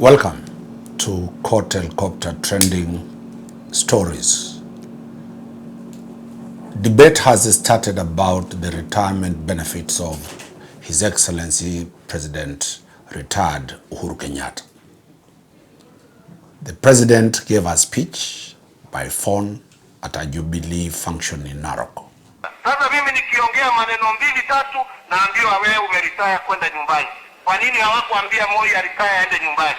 Welcome to Court Helicopter Trending Stories. Debate has started about the retirement benefits of His Excellency President retired Uhuru Kenyatta. The President gave a speech by phone at a Jubilee function in Narok. Sasa mimi nikiongea maneno mbili tatu naambiwa wewe umeritaya kwenda nyumbani. Kwa nini hawakuambia Moi aritaya aende nyumbani?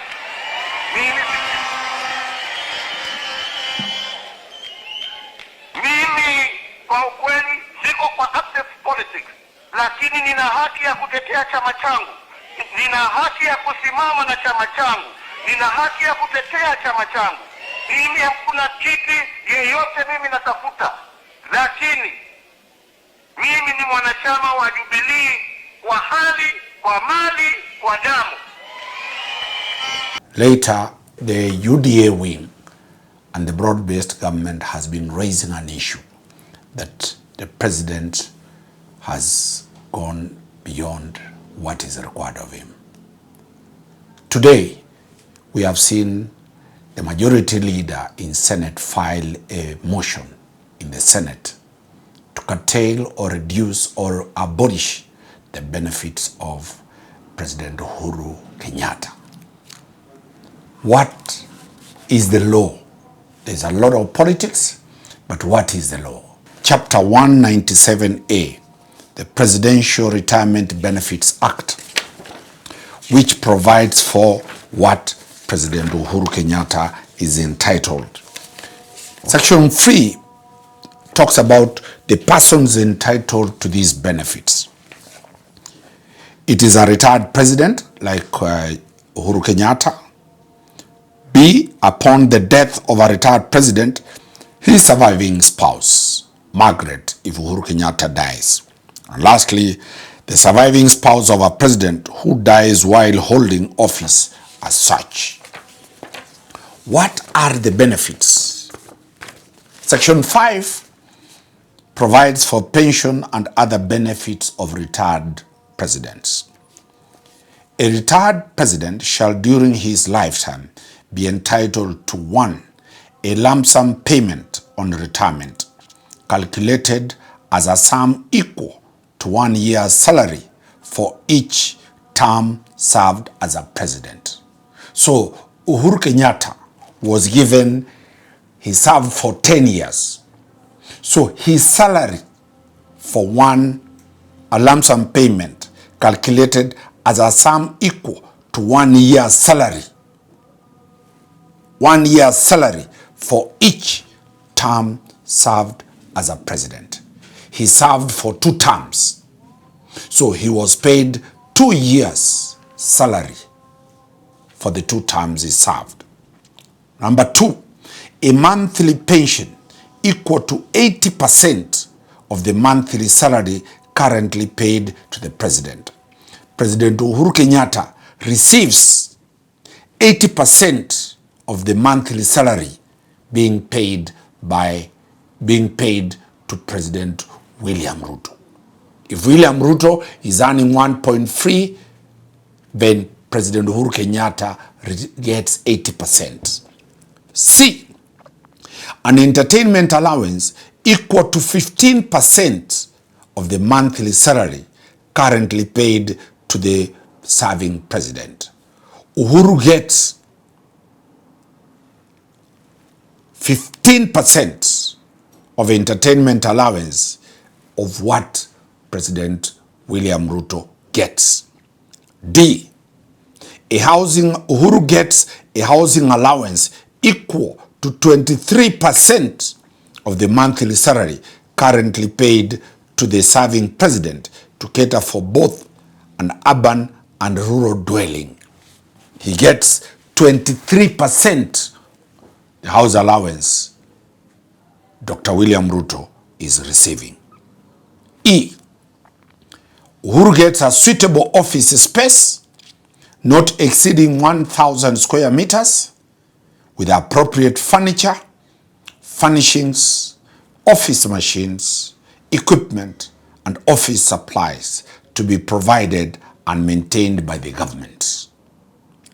Mimi kwa ukweli siko kwa active politics, lakini nina haki ya kutetea chama changu. Nina haki ya kusimama na chama changu. Nina haki ya kutetea chama changu. Mimi hakuna kiti yeyote mimi natafuta, lakini mimi ni mwanachama wa Jubilee kwa hali, kwa mali, kwa damu. Later, the UDA wing and the broad-based government has been raising an issue that the president has gone beyond what is required of him. Today, we have seen the majority leader in Senate file a motion in the Senate to curtail or reduce or abolish the benefits of President Uhuru Kenyatta. What is the law? There's a lot of politics, but what is the law? Chapter 197A, the Presidential Retirement Benefits Act, which provides for what President Uhuru Kenyatta is entitled. Section 3 talks about the persons entitled to these benefits. It is a retired president like Uhuru Kenyatta. B, upon the death of a retired president, his surviving spouse, Margaret, if Uhuru Kenyatta dies. And lastly, the surviving spouse of a president who dies while holding office as such. What are the benefits? Section 5 provides for pension and other benefits of retired presidents. A retired president shall during his lifetime be entitled to 1, a lump sum payment on retirement, calculated as a sum equal to 1 year's salary for each term served as a president. So Uhuru Kenyatta was given, he served for 10 years. So his salary for a lump sum payment calculated as a sum equal to 1 year's salary. 1 year's salary for each term served as a president. He served for 2 terms. So he was paid 2 years salary for the 2 terms he served. Number 2, a monthly pension equal to 80% of the monthly salary currently paid to the president. President Uhuru Kenyatta receives 80% of the monthly salary being paid to President William Ruto. If William Ruto is earning 1.3, then President Uhuru Kenyatta gets 80%. C, an entertainment allowance equal to 15% of the monthly salary currently paid to the serving president. Uhuru gets 15% of entertainment allowance of what President William Ruto gets. D, Uhuru gets a housing allowance equal to 23% of the monthly salary currently paid to the serving president to cater for both an urban and rural dwelling. He gets 23% the house allowance Dr. William Ruto is receiving. E, Uhuru gets a suitable office space not exceeding 1,000 square meters with appropriate furniture, furnishings, office machines, equipment, and office supplies to be provided and maintained by the government.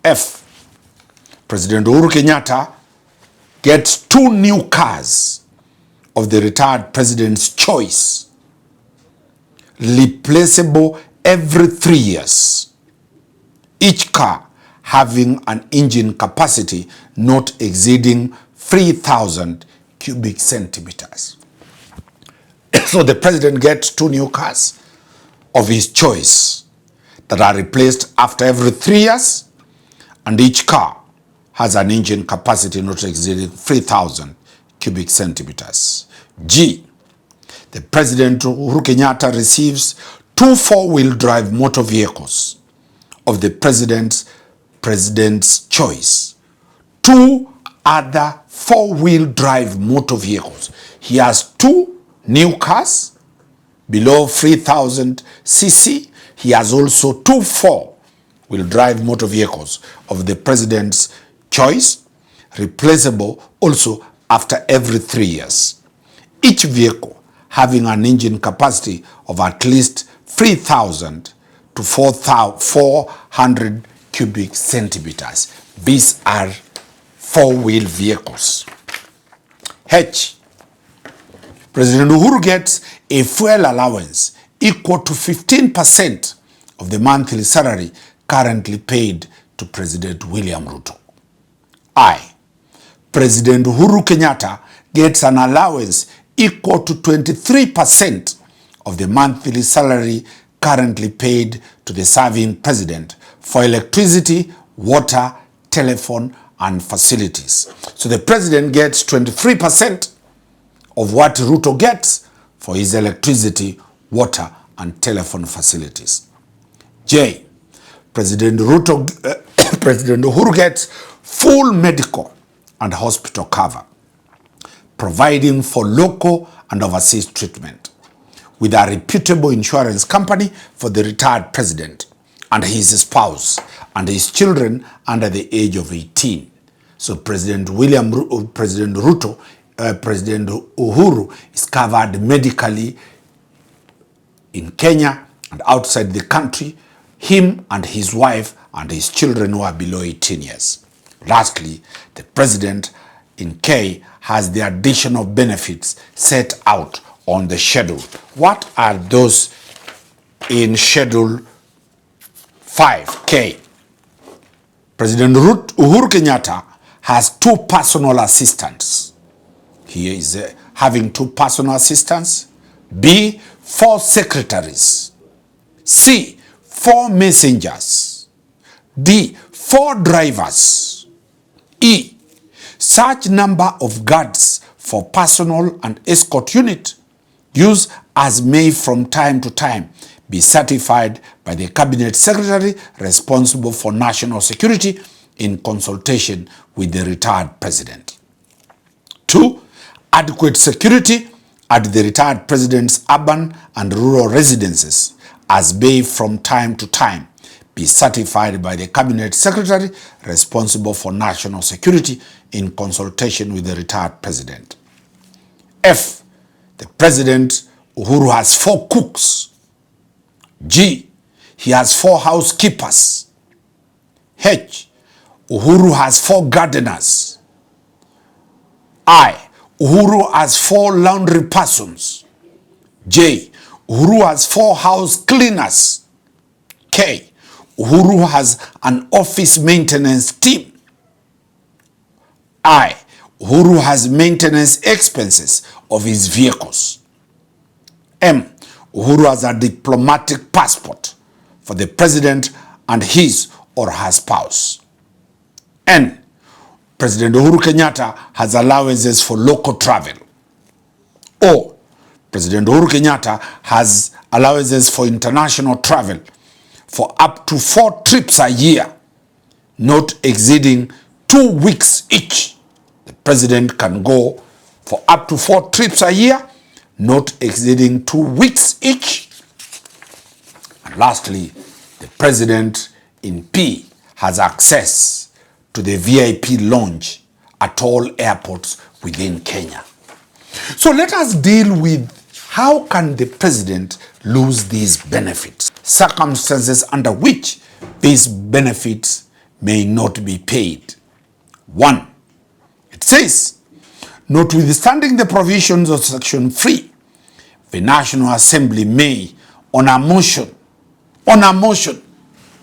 F, President Uhuru Kenyatta gets 2 new cars of the retired president's choice, replaceable every 3 years, each car having an engine capacity not exceeding 3,000 cubic centimeters. So the president gets 2 new cars of his choice that are replaced after every 3 years, and each car has an engine capacity not exceeding 3,000 cubic centimeters. G. The President Uhuru Kenyatta receives 2 4-wheel drive motor vehicles of the president's choice. 2 other 4-wheel drive motor vehicles. He has 2 new cars below 3,000 cc. He has also 2 4-wheel drive motor vehicles of the president's choice, replaceable also after every 3 years. Each vehicle having an engine capacity of at least 3,000 to 400 cubic centimeters. These are 4-wheel vehicles. H. President Uhuru gets a fuel allowance equal to 15% of the monthly salary currently paid to President William Ruto. I. President Uhuru Kenyatta gets an allowance equal to 23% of the monthly salary currently paid to the serving president for electricity, water, telephone, and facilities. So the president gets 23% of what Ruto gets for his electricity, water, and telephone facilities. J. President Uhuru gets full medical and hospital cover, providing for local and overseas treatment, with a reputable insurance company for the retired president and his spouse and his children under the age of 18. So President Uhuru is covered medically in Kenya and outside the country, him and his wife and his children who are below 18 years. Lastly, the president in K has the additional benefits set out on the schedule. What are those in Schedule 5K? President Uhuru Kenyatta has 2 personal assistants. He is having 2 personal assistants. B. 4 secretaries. C. 4 messengers. D. 4 drivers. E. Such number of guards for personal and escort unit use as may from time to time be certified by the cabinet secretary responsible for national security in consultation with the retired president. 2. Adequate security at the retired president's urban and rural residences as may from time to time be certified by the cabinet secretary responsible for national security in consultation with the retired president. F. The President Uhuru has 4 cooks. G. He has 4 housekeepers. H. Uhuru has 4 gardeners. I. Uhuru has 4 laundry persons. J. Uhuru has 4 house cleaners. K. Uhuru has an office maintenance team. I. Uhuru has maintenance expenses of his vehicles. M. Uhuru has a diplomatic passport for the president and his or her spouse. N. President Uhuru Kenyatta has allowances for local travel. O. President Uhuru Kenyatta has allowances for international travel for up to 4 trips a year, not exceeding 2 weeks each. The president can go for up to 4 trips a year, not exceeding 2 weeks each. And lastly, the president in P has access to the VIP lounge at all airports within Kenya. So let us deal with how can the president lose these benefits, circumstances under which these benefits may not be paid. 1. It says, notwithstanding the provisions of Section 3, the National Assembly may, on a motion,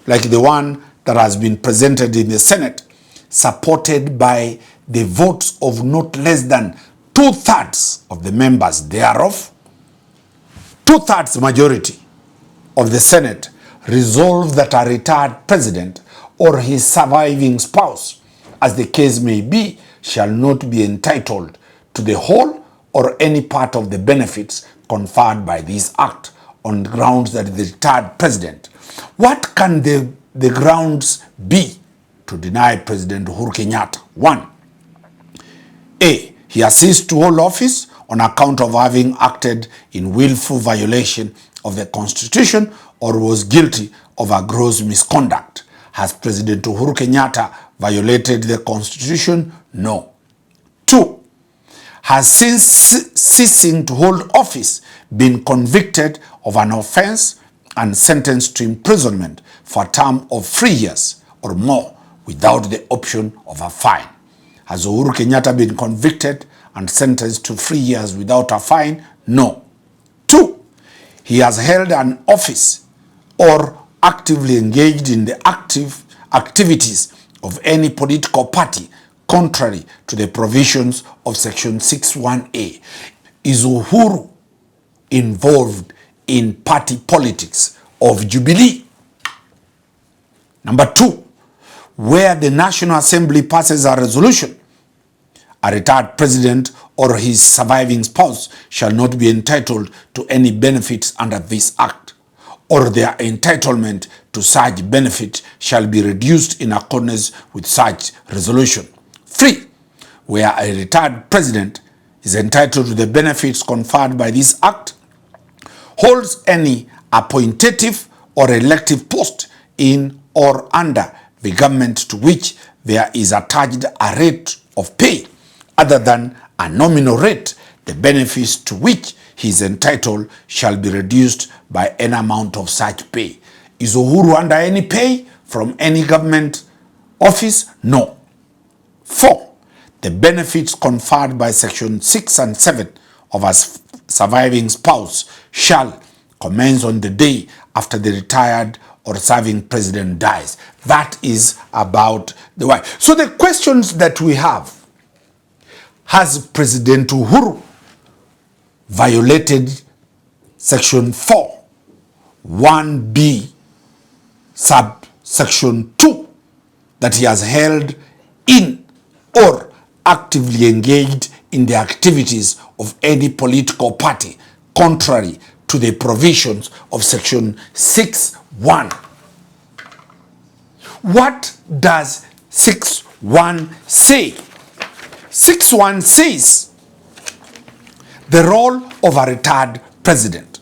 like the one that has been presented in the Senate, supported by the votes of not less than 2/3 of the members thereof, 2/3 majority of the Senate, resolve that a retired president or his surviving spouse, as the case may be, shall not be entitled to the whole or any part of the benefits conferred by this act on grounds that the retired president. What can the grounds be to deny President Uhuru Kenyatta? 1. A. He has ceased to hold office on account of having acted in willful violation of the Constitution or was guilty of a gross misconduct. Has President Uhuru Kenyatta violated the Constitution? No. 2. Has since ceasing to hold office been convicted of an offence and sentenced to imprisonment for a term of 3 years or more without the option of a fine. Has Uhuru Kenyatta been convicted and sentenced to 3 years without a fine? No. 2. He has held an office or actively engaged in the activities of any political party contrary to the provisions of Section 61A. Is Uhuru involved in party politics of Jubilee? Number 2, where the National Assembly passes a resolution, a retired president or his surviving spouse shall not be entitled to any benefits under this act, or their entitlement to such benefit shall be reduced in accordance with such resolution. 3. Where a retired president is entitled to the benefits conferred by this act, holds any appointative or elective post in or under the government to which there is attached a rate of pay other than a nominal rate, the benefits to which he is entitled shall be reduced by an amount of such pay. Is Uhuru under any pay from any government office? No. 4. The benefits conferred by Section 6 and 7 of a surviving spouse shall commence on the day after the retired or serving president dies. That is about the wife. So the questions that we have: has President Uhuru violated Section 4, 1B, subsection 2, that he has held in or actively engaged in the activities of any political party contrary to the provisions of Section 6(1). What does 6(1) say? 6(1) says the role of a retired president.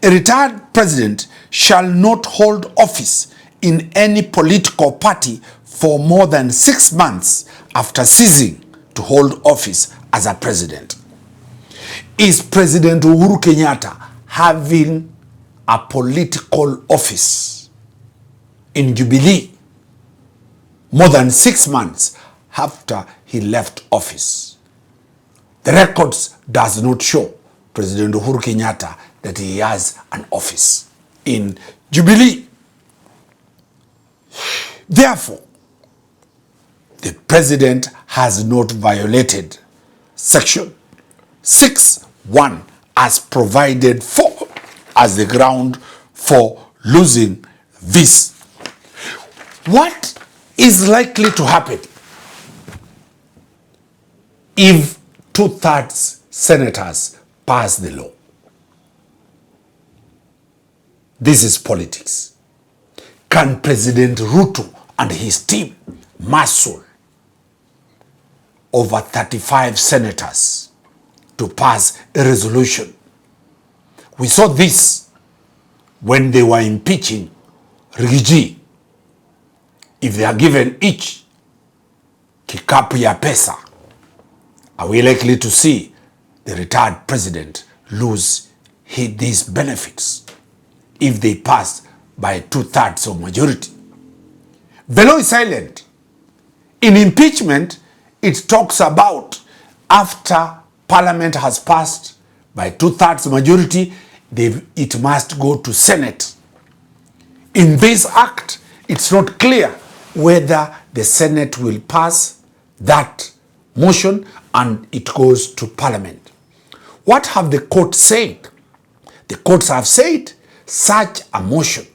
A retired president shall not hold office in any political party for more than 6 months after ceasing to hold office as a president. Is President Uhuru Kenyatta having a political office in Jubilee more than 6 months after he left office? The records does not show President Uhuru Kenyatta that he has an office in Jubilee. Therefore, the president has not violated Section 6(1) as provided for as the ground for losing this. What is likely to happen if 2/3 senators pass the law? This is politics. Can President Ruto and his team muscle over 35 senators to pass a resolution? We saw this when they were impeaching Rigiji. If they are given each kikapu ya pesa, are we likely to see the retired president lose these benefits if they pass by 2/3 of majority? The law is silent. In impeachment, it talks about after Parliament has passed by 2/3 majority, it must go to Senate. In this act, it's not clear whether the Senate will pass that motion and it goes to Parliament. What have the courts said? The courts have said such a motion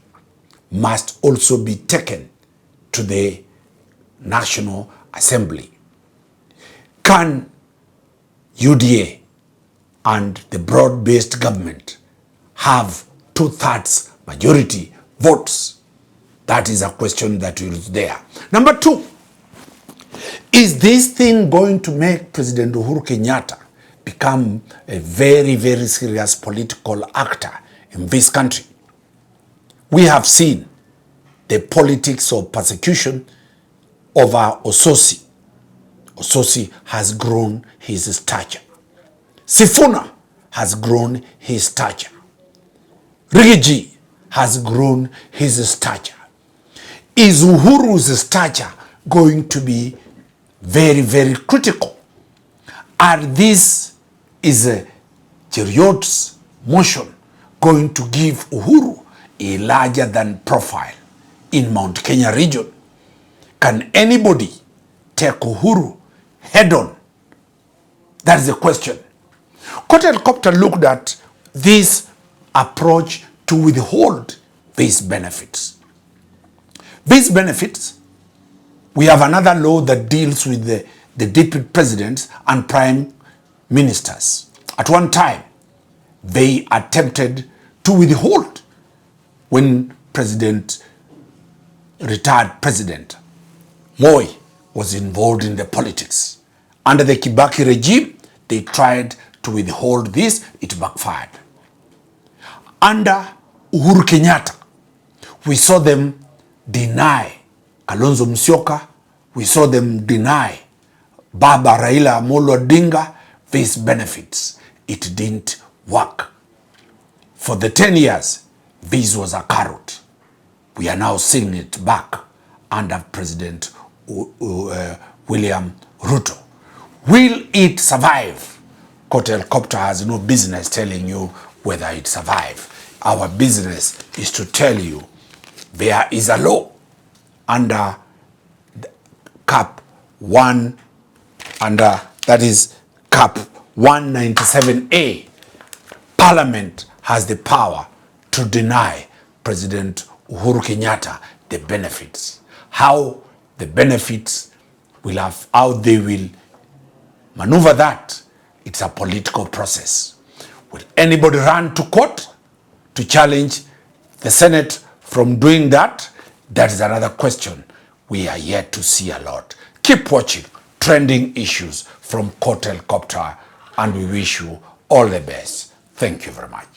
must also be taken to the National Assembly. Can UDA and the broad-based government have 2/3 majority votes? That is a question that is there. Number two, is this thing going to make President Uhuru Kenyatta become a very, very serious political actor in this country? We have seen the politics of persecution over Ososi. Ososi has grown his stature. Sifuna has grown his stature. Rigiji has grown his stature. Is Uhuru's stature going to be very, very critical? Is Cheriot's motion going to give Uhuru a larger than profile in Mount Kenya region? Can anybody take Uhuru head on? That is the question. Court Helicopter looked at this approach to withhold these benefits. These benefits, we have another law that deals with the deputy presidents and prime ministers. At one time, they attempted to withhold when retired President Moi was involved in the politics. Under the Kibaki regime, they tried to withhold this, it backfired. Under Uhuru Kenyatta, we saw them deny Kalonzo Musyoka, we saw them deny Baba Raila Amolo Odinga these benefits. It didn't work. For the 10 years, this was a carrot. We are now seeing it back under President William Ruto. Will it survive? Court Helicopter has no business telling you whether it survives. Our business is to tell you there is a law under Cap 1, that is Cap 197A. Parliament has the power to deny President Uhuru Kenyatta the benefits. How the benefits will have, how they will maneuver that, it's a political process. Will anybody run to court to challenge the Senate from doing that? That is another question. We are yet to see a lot. Keep watching trending issues from Court Helicopter, and we wish you all the best. Thank you very much.